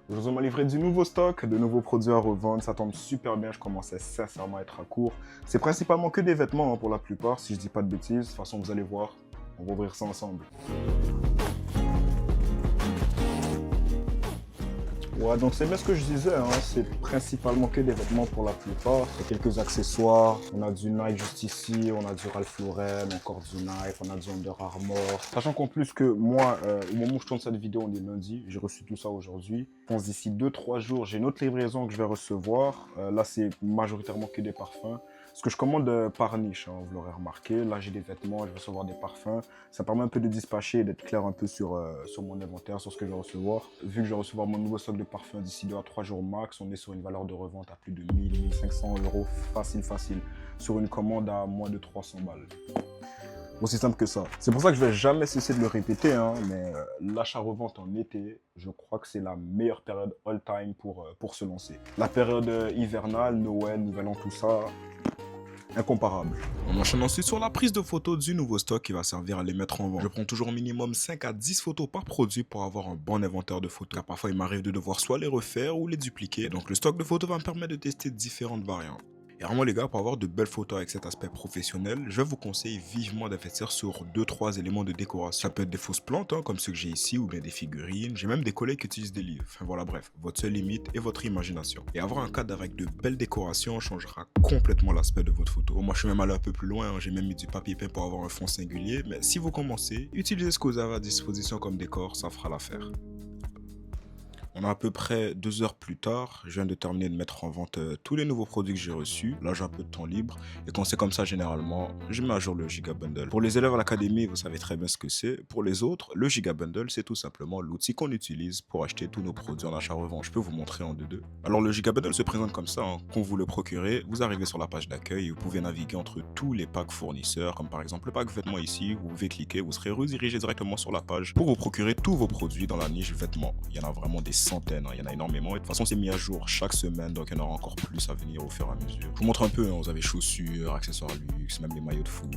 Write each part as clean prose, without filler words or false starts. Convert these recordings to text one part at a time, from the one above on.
Je vous ai livré du nouveau stock, de nouveaux produits à revendre, ça tombe super bien, je commençais sincèrement à être à court. C'est principalement que des vêtements pour la plupart, si je dis pas de bêtises. De toute façon, vous allez voir, on va ouvrir ça ensemble. Ouais, donc c'est bien ce que je disais, hein, c'est principalement que des vêtements pour la plupart. Il y a quelques accessoires, on a du Nike juste ici, on a du Ralph Lauren, encore du Nike, on a du Under Armour. Sachant qu'en plus que moi, au moment où je tourne cette vidéo, on est lundi, j'ai reçu tout ça aujourd'hui. Je pense d'ici 2-3 jours, j'ai une autre livraison que je vais recevoir. Là, c'est majoritairement que des parfums. Ce que je commande par niche, hein, vous l'aurez remarqué. Là, j'ai des vêtements, je vais recevoir des parfums. Ça permet un peu de dispatcher et d'être clair un peu sur mon inventaire, sur ce que je vais recevoir. Vu que je vais recevoir mon nouveau stock de parfums d'ici 2 à 3 jours max, on est sur une valeur de revente à plus de 1000-1500 euros facile, sur une commande à moins de 300 balles. Aussi simple que ça. C'est pour ça que je vais jamais cesser de le répéter, hein, mais l'achat-revente en été, je crois que c'est la meilleure période all-time pour se lancer. La période hivernale, Noël, Nouvel An, tout ça, incomparable. On enchaîne ensuite sur la prise de photos du nouveau stock qui va servir à les mettre en vente. Je prends toujours au minimum 5 à 10 photos par produit pour avoir un bon inventaire de photos. Car parfois il m'arrive de devoir soit les refaire ou les dupliquer. Donc le stock de photos va me permettre de tester différentes variantes. Et vraiment les gars, pour avoir de belles photos avec cet aspect professionnel, je vous conseille vivement d'investir sur 2-3 éléments de décoration. Ça peut être des fausses plantes, hein, comme ceux que j'ai ici, ou bien des figurines. J'ai même des collègues qui utilisent des livres. Enfin voilà, bref, votre seule limite est votre imagination. Et avoir un cadre avec de belles décorations changera complètement l'aspect de votre photo. Bon, moi je suis même allé un peu plus loin, hein. J'ai même mis du papier peint pour avoir un fond singulier. Mais si vous commencez, utilisez ce que vous avez à disposition comme décor, ça fera l'affaire. On a à peu près 2 heures plus tard, je viens de terminer de mettre en vente tous les nouveaux produits que j'ai reçus. Là, j'ai un peu de temps libre. Et quand c'est comme ça, généralement, je mets à jour le Giga Bundle. Pour les élèves à l'académie, vous savez très bien ce que c'est. Pour les autres, le Giga Bundle, c'est tout simplement l'outil qu'on utilise pour acheter tous nos produits en achat-revente. Je peux vous montrer en deux. Alors, le Giga Bundle se présente comme ça, hein. Quand vous le procurez, vous arrivez sur la page d'accueil et vous pouvez naviguer entre tous les packs fournisseurs, comme par exemple le pack vêtements ici. Vous pouvez cliquer, vous serez redirigé directement sur la page pour vous procurer tous vos produits dans la niche vêtements. Il y en a vraiment des centaines, hein. Il y en a énormément. Et de toute façon, c'est mis à jour chaque semaine, donc il y en aura encore plus à venir au fur et à mesure. Je vous montre un peu, hein. Vous avez chaussures, accessoires luxe, même les maillots de foot.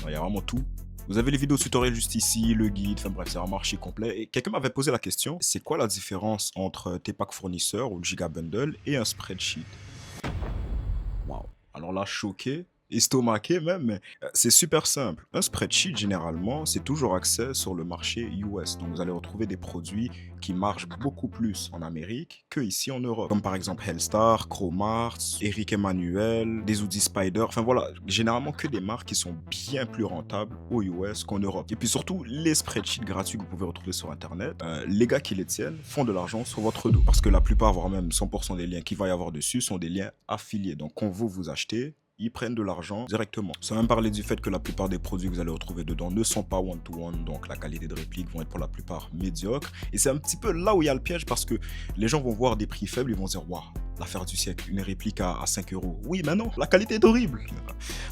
Il y a vraiment tout. Vous avez les vidéos tutoriels juste ici, le guide, enfin bref, c'est vraiment archi complet. Et quelqu'un m'avait posé la question, c'est quoi la différence entre tes packs fournisseurs ou le Giga Bundle et un spreadsheet? Waouh. Alors là, choqué, estomaqué même, mais c'est super simple. Un spreadsheet, généralement, c'est toujours axé sur le marché US. Donc vous allez retrouver des produits qui marchent beaucoup plus en Amérique que ici en Europe. Comme par exemple Hellstar, Cromart, Eric Emmanuel, des outils Spider. Enfin voilà, généralement que des marques qui sont bien plus rentables aux US qu'en Europe. Et puis surtout, les spreadsheets gratuits que vous pouvez retrouver sur Internet, les gars qui les tiennent font de l'argent sur votre dos. Parce que la plupart, voire même 100% des liens qu'il va y avoir dessus sont des liens affiliés. Donc quand vous achetez, ils prennent de l'argent directement. Sans même parler du fait que la plupart des produits que vous allez retrouver dedans ne sont pas one-to-one, donc la qualité de réplique vont être pour la plupart médiocres. Et c'est un petit peu là où il y a le piège parce que les gens vont voir des prix faibles, ils vont se dire waouh, l'affaire du siècle, une réplique à 5 euros. Oui, mais non, la qualité est horrible.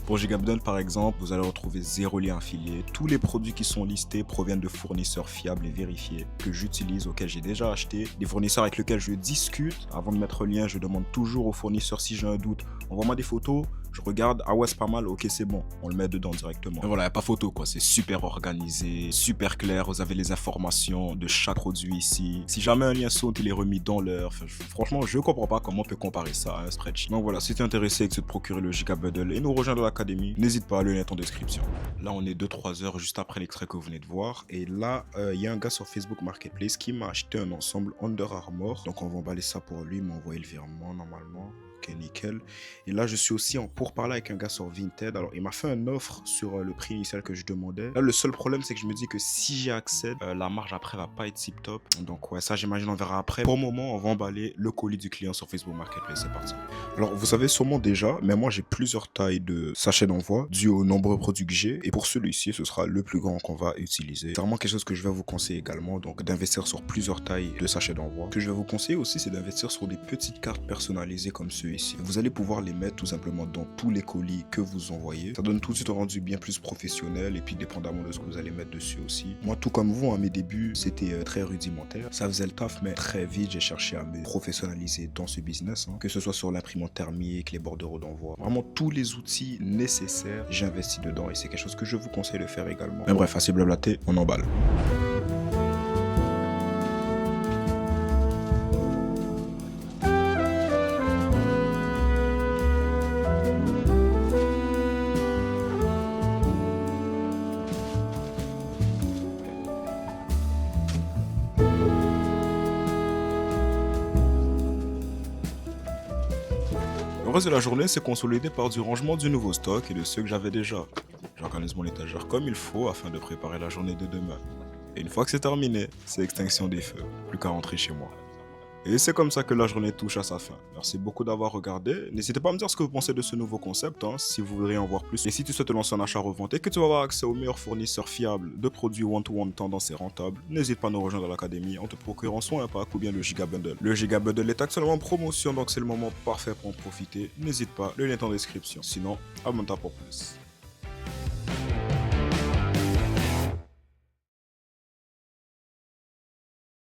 Pour Giga Bundle, par exemple, vous allez retrouver 0 lien affilié. Tous les produits qui sont listés proviennent de fournisseurs fiables et vérifiés que j'utilise, auxquels j'ai déjà acheté, des fournisseurs avec lesquels je discute. Avant de mettre le lien, je demande toujours au fournisseur si j'ai un doute. Envoie-moi des photos. Je regarde, ah ouais c'est pas mal, ok c'est bon, on le met dedans directement. Et voilà, y a pas photo quoi, c'est super organisé, super clair, vous avez les informations de chaque produit ici. Si jamais un lien saute, il est remis dans l'heure. Enfin, franchement, je comprends pas comment on peut comparer ça à un spreadsheet. Donc voilà, si tu es intéressé et que tu te procurer le Giga Bundle et nous rejoindre l'académie, n'hésite pas, le lien est en description. Là on est 2-3 heures juste après l'extrait que vous venez de voir. Et là, il y a un gars sur Facebook Marketplace qui m'a acheté un ensemble Under Armour. Donc on va emballer ça pour lui, il m'a envoyé le virement normalement. Ok, nickel. Et là, je suis aussi en pourparlers avec un gars sur Vinted. Alors, il m'a fait une offre sur le prix initial que je demandais. Là, le seul problème, c'est que je me dis que si j'y accède, la marge après va pas être tip top. Donc, ouais, ça, j'imagine, on verra après. Pour le moment, on va emballer le colis du client sur Facebook Marketplace. C'est parti. Alors, vous savez sûrement déjà, mais moi, j'ai plusieurs tailles de sachets d'envoi dû aux nombreux produits que j'ai. Et pour celui-ci, ce sera le plus grand qu'on va utiliser. C'est vraiment quelque chose que je vais vous conseiller également. Donc, d'investir sur plusieurs tailles de sachets d'envoi. Ce que je vais vous conseiller aussi, c'est d'investir sur des petites cartes personnalisées comme ceux ici. Vous allez pouvoir les mettre tout simplement dans tous les colis que vous envoyez. Ça donne tout de suite un rendu bien plus professionnel et puis dépendamment de ce que vous allez mettre dessus aussi. Moi, tout comme vous, à mes débuts, c'était très rudimentaire. Ça faisait le taf, mais très vite, j'ai cherché à me professionnaliser dans ce business. Que ce soit sur l'imprimante thermique, les bordereaux d'envoi. Vraiment, tous les outils nécessaires, j'investis dedans et c'est quelque chose que je vous conseille de faire également. Mais bref, assez blablaté, on emballe. reste de la journée s'est consolidé par du rangement du nouveau stock et de ceux que j'avais déjà. J'organise mon étagère comme il faut afin de préparer la journée de demain. Et une fois que c'est terminé, c'est extinction des feux, plus qu'à rentrer chez moi. Et c'est comme ça que la journée touche à sa fin. Merci beaucoup d'avoir regardé. N'hésitez pas à me dire ce que vous pensez de ce nouveau concept, si vous voudriez en voir plus. Et si tu souhaites te lancer en achat-revente et que tu vas avoir accès aux meilleurs fournisseurs fiables de produits one-to-one tendance et rentables, n'hésite pas à nous rejoindre à l'académie en te procurant soit un pack ou bien le Giga Bundle. Le Giga Bundle est actuellement en promotion, donc c'est le moment parfait pour en profiter. N'hésite pas, le lien est en description. Sinon, abonne-toi pour plus.